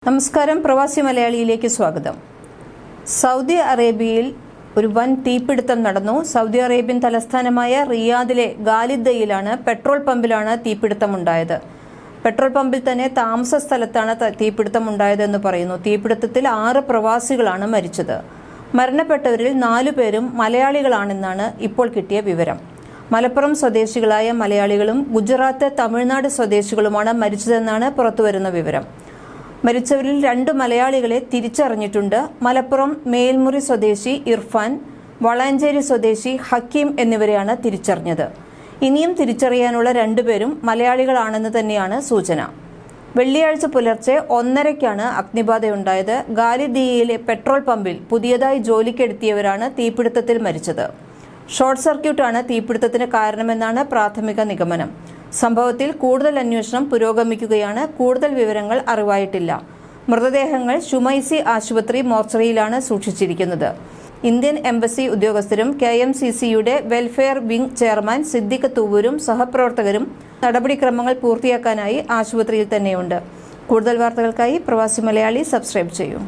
നമസ്കാരം, പ്രവാസി മലയാളിയിലേക്ക് സ്വാഗതം. സൗദി അറേബ്യയിൽ ഒരു വൻ തീപിടുത്തം നടന്നു. സൗദി അറേബ്യൻ തലസ്ഥാനമായ റിയാദിലെ ഖാലിദയിലാണ് പെട്രോൾ പമ്പിലാണ് തീപിടുത്തമുണ്ടായത്. പെട്രോൾ പമ്പിൽ തന്നെ താമസ സ്ഥലത്താണ് തീപിടുത്തമുണ്ടായതെന്ന് പറയുന്നു. തീപിടുത്തത്തിൽ 6 പ്രവാസികളാണ് മരിച്ചത്. മരണപ്പെട്ടവരിൽ 4 പേരും മലയാളികളാണെന്നാണ് ഇപ്പോൾ കിട്ടിയ വിവരം. മലപ്പുറം സ്വദേശികളായ മലയാളികളും ഗുജറാത്ത്, തമിഴ്നാട് സ്വദേശികളുമാണ് മരിച്ചതെന്നാണ് പുറത്തുവരുന്ന വിവരം. മരിച്ചവരിൽ 2 മലയാളികളെ തിരിച്ചറിഞ്ഞിട്ടുണ്ട്. മലപ്പുറം മേൽമുറി സ്വദേശി ഇർഫാൻ, വളാഞ്ചേരി സ്വദേശി ഹക്കീം എന്നിവരെയാണ് തിരിച്ചറിഞ്ഞത്. ഇനിയും തിരിച്ചറിയാനുള്ള 2 പേരും മലയാളികളാണെന്ന് തന്നെയാണ് സൂചന. വെള്ളിയാഴ്ച പുലർച്ചെ 1:30-ക്കാണ് അഗ്നിബാധയുണ്ടായത്. ഖാലിദിയയിലെ പെട്രോൾ പമ്പിൽ പുതിയതായി ജോലിക്കെത്തിയവരാണ് തീപിടുത്തത്തിൽ മരിച്ചത്. ഷോർട്ട് സർക്യൂട്ടാണ് തീപിടുത്തത്തിന് കാരണമെന്നാണ് പ്രാഥമിക നിഗമനം. സംഭവത്തിൽ കൂടുതൽ അന്വേഷണം പുരോഗമിക്കുകയാണ്. കൂടുതൽ വിവരങ്ങൾ അറിവായിട്ടില്ല. മൃതദേഹങ്ങൾ ഷുമൈസി ആശുപത്രി മോർച്ചറിയിലാണ് സൂക്ഷിച്ചിരിക്കുന്നത്. ഇന്ത്യൻ എംബസി ഉദ്യോഗസ്ഥരും KMCCയുടെ വെൽഫെയർ വിംഗ് ചെയർമാൻ സിദ്ദിഖ് തൂവൂരും സഹപ്രവർത്തകരും നടപടിക്രമങ്ങൾ പൂർത്തിയാക്കാനായി ആശുപത്രിയിൽ തന്നെയുണ്ട്. കൂടുതൽ വാർത്തകൾക്കായി പ്രവാസി മലയാളി സബ്സ്ക്രൈബ് ചെയ്യൂ.